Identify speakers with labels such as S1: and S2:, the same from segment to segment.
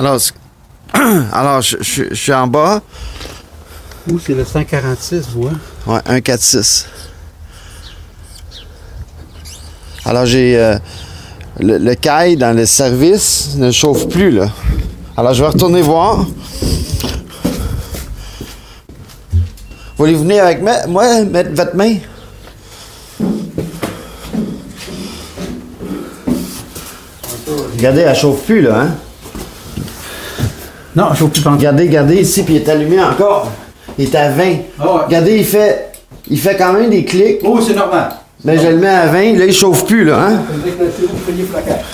S1: Alors, alors je suis en bas.
S2: Où c'est le 146, vous voyez?
S1: Ouais, 146. Alors, j'ai le caille dans le service ne chauffe plus, là. Alors, je vais retourner voir. Voulez-vous venir avec moi, mettre votre main? Regardez, elle chauffe plus, là, hein?
S2: Non, je chauffe plus.
S1: Regardez ici, puis il est allumé encore. Il est à 20.
S2: Ah ouais.
S1: Regardez, il fait quand même des clics.
S2: Oh, c'est normal.
S1: Ben, je le mets à 20. Là, il chauffe plus, là, hein?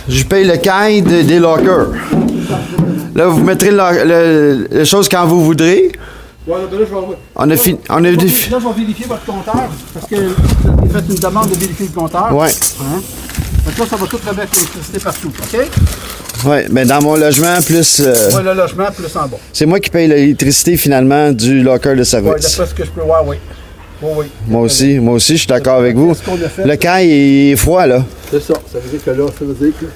S1: Je paye le caille des lockers. Là, vous mettrez les choses quand vous voudrez.
S2: Ouais, là, je vais...
S1: On a fini.
S2: Là, je vais vérifier votre compteur, parce que vous avez fait une demande de vérifier le compteur.
S1: Ouais.
S2: Hein? Donc là, ça va tout avec l'électricité partout, OK?
S1: Ouais, ben dans mon logement, plus.
S2: Ouais, le logement, plus en bas.
S1: C'est moi qui paye l'électricité, finalement, du locker de
S2: Ouais,
S1: service.
S2: d'après ce que je peux voir, oui. Oui, oui.
S1: Moi aussi, je suis d'accord avec vous.
S2: Qu'est-ce qu'on a fait?
S1: Le caille est froid, là.
S2: C'est ça. Ça veut dire que là, ça veut dire que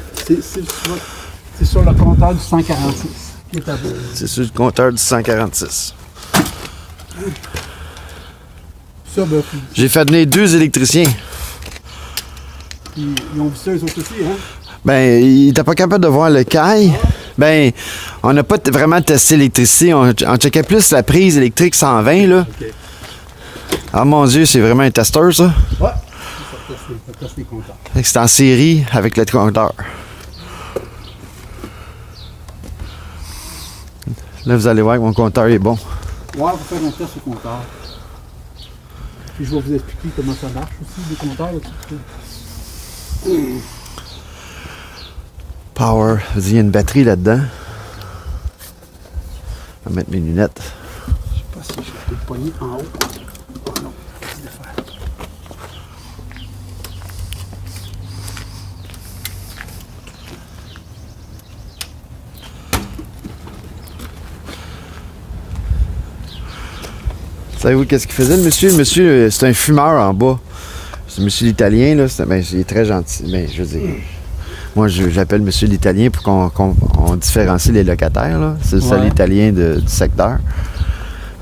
S2: c'est sur le compteur du 146 qui est à vous.
S1: C'est sur le compteur du 146.
S2: Ça, ben,
S1: J'ai fait venir 2 électriciens.
S2: ils ont vu ça, eux autres aussi, hein?
S1: Ben, il était pas capable de voir le caille. Ben, on n'a pas vraiment testé l'électricité. On checkait plus la prise électrique 120, là.
S2: OK.
S1: Ah mon Dieu, c'est vraiment un testeur, ça.
S2: Ouais. Ça teste les compteurs.
S1: Fait que c'est en série avec le compteur. Là, vous allez voir que mon compteur est bon.
S2: Ouais, on va faire un test au compteur. Puis je vais vous expliquer comment ça marche aussi, les compteurs. Là,
S1: Power. Il y a une batterie là-dedans. Je vais mettre mes lunettes.
S2: je sais pas si je peux le poignet en haut. Oh non, qu'est-ce que faire?
S1: Savez-vous qu'est-ce qu'il faisait, le monsieur? Le monsieur, c'est un fumeur en bas. C'est monsieur l'Italien, là. Ben, il est très gentil. Ben, je veux dire... Moi, j'appelle monsieur l'Italien pour qu'on différencie les locataires, là. C'est le seul
S2: Ouais.
S1: Italien du secteur.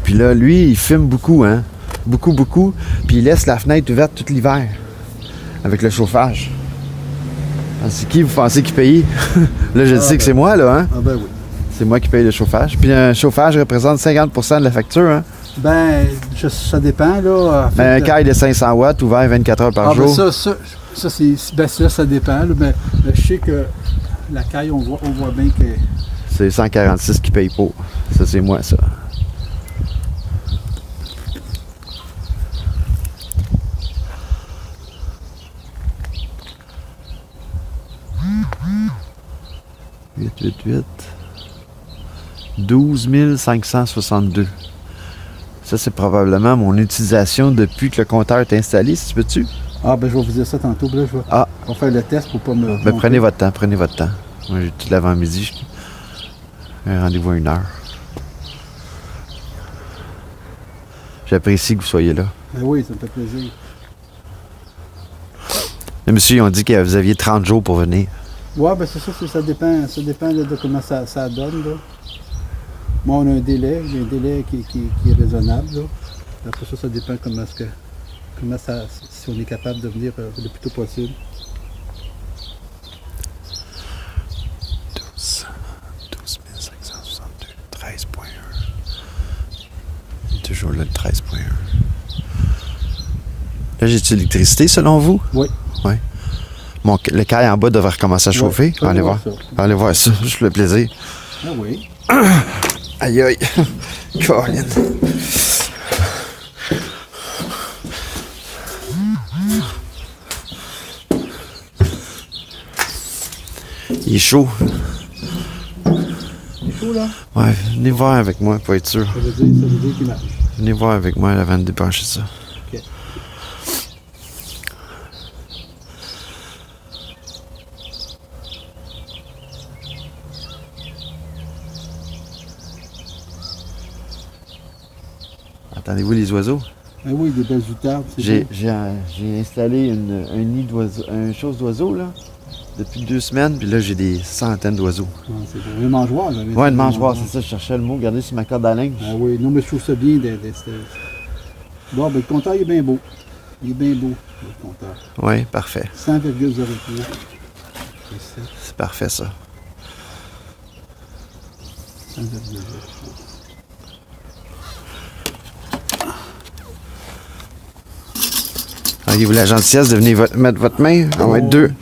S1: Puis là, lui, il fume beaucoup, hein. Beaucoup, beaucoup. Puis il laisse la fenêtre ouverte tout l'hiver. Avec le chauffage. Alors, c'est qui vous pensez qui paye? Là, je le sais que c'est moi, là, hein.
S2: Ah ben oui.
S1: C'est moi qui paye le chauffage. Puis un chauffage représente 50% de la facture, hein.
S2: Ben, ça dépend, là. En fait,
S1: Ben, un caille de 500 watts ouvert 24 heures par
S2: ben
S1: jour.
S2: ça dépend, là, mais je sais que la caille, on voit bien que...
S1: C'est 146 qui paye pour. Ça, c'est moi, ça. $888 12 562. Ça, c'est probablement mon utilisation depuis que le compteur est installé, si tu veux-tu?
S2: Ah, ben, je vais vous dire ça tantôt. Là, on va faire le test pour pas me...
S1: Ben, prenez votre temps. Moi, j'ai tout l'avant-midi. J'ai un rendez-vous à 1h. J'apprécie que vous soyez là.
S2: Ben oui, ça me fait plaisir.
S1: Les monsieur, ils ont dit que vous aviez 30 jours pour venir.
S2: Ouais, ben c'est ça, ça dépend de comment ça donne, là. Moi, on a un délai, j'ai un délai qui est raisonnable, là. Après ça dépend si on est capable de venir le plus tôt possible.
S1: 12 562, 13.1. Toujours là, le 13.1. Là, j'ai-tu l'électricité, selon vous?
S2: Oui.
S1: Oui. Le caille en bas devrait recommencer à chauffer.
S2: Ouais,
S1: Allez voir. Allez voir ça, juste le plaisir.
S2: Ah oui.
S1: Aïe aïe. Colin. Il est chaud.
S2: Il est chaud, là?
S1: Ouais, venez voir avec moi pour être sûr.
S2: Ça veut dire qu'il marche.
S1: Venez voir avec moi avant de débrancher ça.
S2: OK.
S1: Entendez-vous les oiseaux?
S2: Ah oui, des belles outardes.
S1: J'ai installé un nid d'oiseaux, une chose d'oiseau, là. depuis 2 semaines, puis là, j'ai des centaines d'oiseaux.
S2: Ah, c'est bon. Un mangeoire, j'avais
S1: Ouais,
S2: dit,
S1: une mangeoire, c'est ça, je cherchais le mot. Regardez sur ma corde à linge.
S2: Ah oui, non, mais je trouve ça bien. Bon, ben, le compteur, il est bien beau. Il est bien beau, le compteur.
S1: Oui, parfait.
S2: 100,03.
S1: C'est parfait, ça.
S2: 100,03.
S1: Auriez-vous la gentillesse de venir mettre votre main? On va être 2.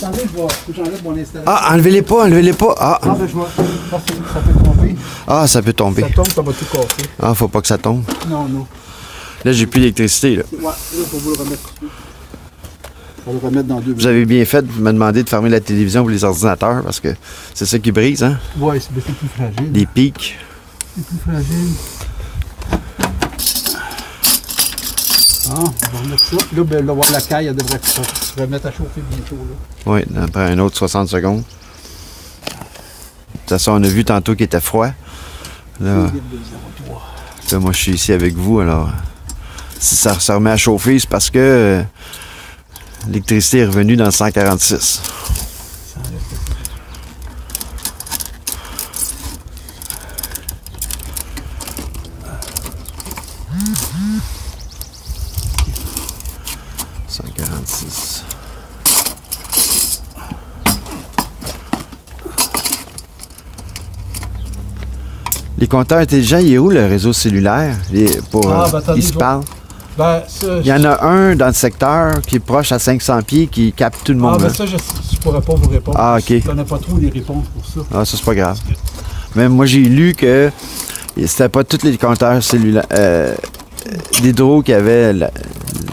S2: Attendez, faut que j'enlève mon installation.
S1: Ah, enlevez-les pas, enlevez-les pas. Ah,
S2: Ah, ben, je vois. Ça peut tomber.
S1: ah, ça peut tomber.
S2: Ça tombe, ça va tout casser.
S1: Ah, faut pas que ça tombe.
S2: Non, non.
S1: Là, j'ai plus d'électricité, là.
S2: Ouais, là, faut vous le remettre. On va le remettre dans 2 minutes.
S1: Vous avez bien fait de me demander de fermer la télévision pour les ordinateurs, parce que c'est ça qui brise, hein?
S2: Ouais, c'est plus fragile.
S1: Des pics.
S2: C'est plus fragile. Ah, on va remettre ça. Là, ben, là, voir la caille, elle devrait se remettre à chauffer bientôt. Là.
S1: Oui, après un autre 60 secondes. De toute façon, on a vu tantôt qu'il était froid. Là, moi, je suis ici avec vous, alors si ça se remet à chauffer, c'est parce que l'électricité est revenue dans le 146. Les compteurs intelligents, il est où le réseau cellulaire pour
S2: attendez,
S1: qui se parlent?
S2: Ben, ça,
S1: Il y en a un dans le secteur qui est proche à 500 pieds qui capte tout le monde.
S2: ben
S1: là.
S2: ça, je pourrais pas vous répondre.
S1: Ah, ok.
S2: Je connais pas trop les réponses pour ça.
S1: Ah, ça, c'est pas grave. Mais moi, j'ai lu que c'était pas tous les compteurs cellulaires d'hydro qui avaient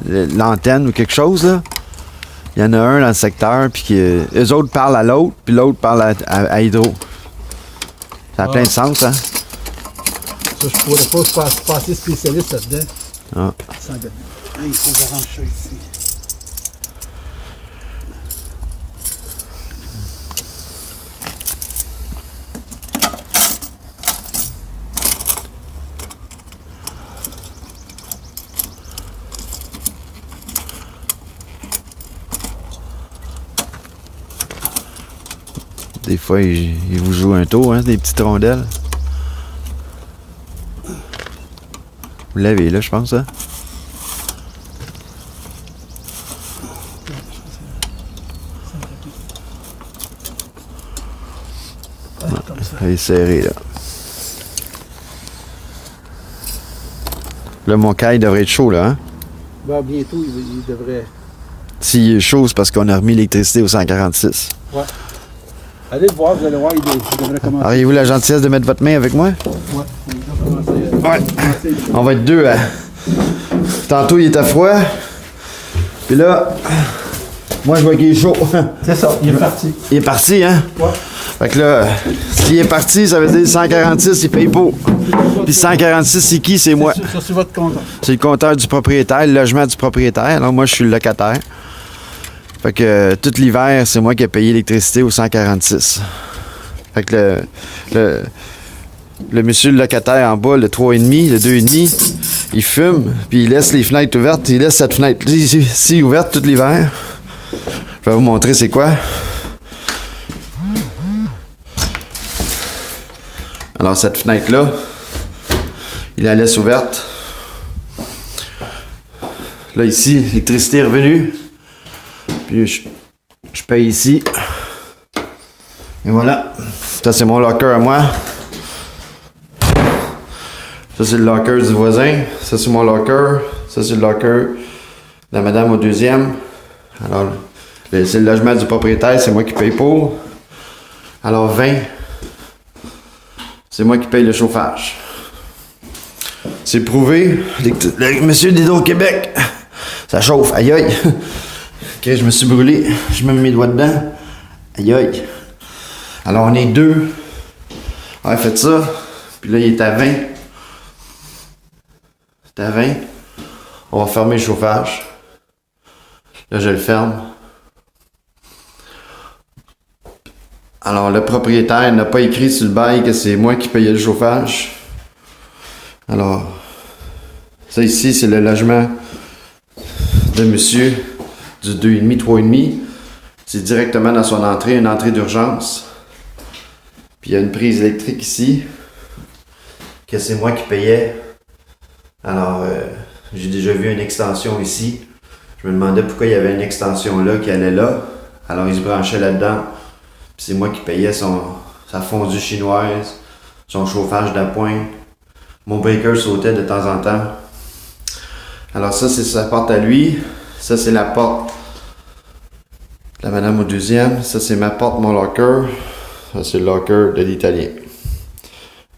S1: l'antenne ou quelque chose, là. Il y en a un dans le secteur, puis eux autres parlent à l'autre, puis l'autre parle à hydro. Ça a plein de sens, hein?
S2: Ça, je pourrais pas assez spécialiste là-dedans.
S1: Ah.
S2: Sans donner. Il faut que j'arrange ça ici.
S1: Des fois, ils vous jouent un tour, hein, des petites rondelles. Vous l'avez là, je pense, hein? Elle est serrée, là. Là, mon caille devrait être chaud, là, hein?
S2: Ben, bientôt, il devrait.
S1: S'il est chaud, c'est parce qu'on a remis l'électricité au 146.
S2: Ouais. Allez le voir, vous allez voir, il devrait commencer.
S1: Auriez-vous la gentillesse de mettre votre main avec moi?
S2: Ouais, on va commencer.
S1: Ouais. On va être 2, hein? Tantôt, il était froid. Puis là, moi, je vois qu'il est chaud.
S2: C'est ça, il est parti.
S1: Il est parti, hein?
S2: Ouais.
S1: Fait que là, s'il est parti, ça veut dire 146, il paye pas. Puis 146, c'est qui? C'est moi.
S2: Ça, c'est votre compteur.
S1: C'est le compteur du propriétaire, le logement du propriétaire. Alors moi, je suis le locataire. Fait que tout l'hiver, c'est moi qui ai payé l'électricité au 146. Fait que le monsieur le locataire en bas, le 3,5, le 2,5, il fume, puis il laisse les fenêtres ouvertes. Il laisse cette fenêtre ici ouverte tout l'hiver. Je vais vous montrer c'est quoi. Alors cette fenêtre-là, il la laisse ouverte. Là ici, l'électricité est revenue. Puis je paye ici. Et voilà. Ça c'est mon locker à moi. Ça c'est le locker du voisin. Ça c'est mon locker. Ça c'est le locker de la madame au deuxième. Alors, c'est le logement du propriétaire, c'est moi qui paye pour. Alors 20. C'est moi qui paye le chauffage. C'est prouvé. Le monsieur d'Hydro-Québec, ça chauffe. Aïe aïe. Ok, je me suis brûlé. Je me mets mes doigts dedans. Aïe aïe. Alors on est 2. Ouais, faites ça. Puis là, il est à 20. C'est à 20. On va fermer le chauffage. Là, je le ferme. Alors, le propriétaire n'a pas écrit sur le bail que c'est moi qui payais le chauffage. Alors, ça ici, c'est le logement de monsieur du 2,5, 3,5. C'est directement dans son entrée, une entrée d'urgence. Puis il y a une prise électrique ici, que c'est moi qui payais. Alors, j'ai déjà vu une extension ici. Je me demandais pourquoi il y avait une extension là qui allait là. Alors, il se branchait là-dedans. Puis c'est moi qui payais sa fondue chinoise, son chauffage d'appoint. Mon breaker sautait de temps en temps. Alors ça, c'est sa porte à lui. Ça, c'est la porte de la madame au deuxième. Ça, c'est ma porte, mon locker. Ça, c'est le locker de l'italien.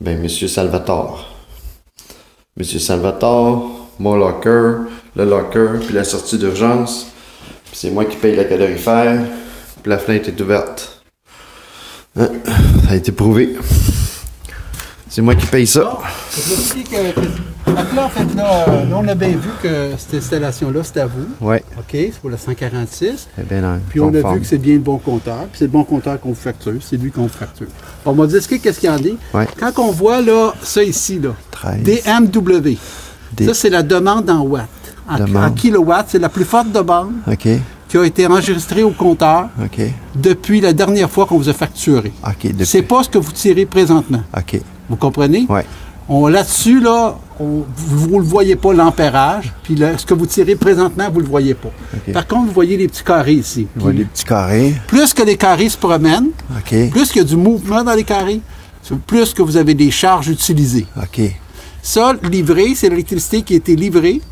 S1: Ben, Monsieur Salvatore. Monsieur Salvatore, mon locker, le locker, puis la sortie d'urgence. Puis c'est moi qui paye la calorifère. Puis la fenêtre est ouverte. Hein? Ça a été prouvé. C'est moi qui paye ça.
S2: Bon, là, en fait, là, on a bien vu que cette installation-là, c'est à vous.
S1: Oui.
S2: OK, c'est pour le 146.
S1: C'est bien
S2: Puis on a vu que c'est bien le bon compteur. Puis c'est le bon compteur qu'on vous facture. C'est lui qu'on vous facture. On m'a dit, qu'est-ce qu'il y en dit?
S1: Ouais.
S2: Quand on voit là, ça ici, là,
S1: 13.
S2: DMW, ça, c'est la demande en watts. En kilowatts, c'est la plus forte demande
S1: OK.
S2: qui a été enregistrée au compteur
S1: OK.
S2: depuis la dernière fois qu'on vous a facturé.
S1: OK. Depuis.
S2: C'est pas ce que vous tirez présentement.
S1: OK.
S2: Vous comprenez?
S1: Oui.
S2: Là-dessus, là, vous ne le voyez pas, l'ampérage. Puis ce que vous tirez présentement, vous ne le voyez pas.
S1: Okay.
S2: Par contre, vous voyez les petits carrés ici.
S1: Je vois les petits carrés.
S2: Plus que les carrés se promènent,
S1: OK.
S2: plus qu'il y a du mouvement dans les carrés, plus que vous avez des charges utilisées.
S1: OK.
S2: Ça, livré, c'est l'électricité qui a été livrée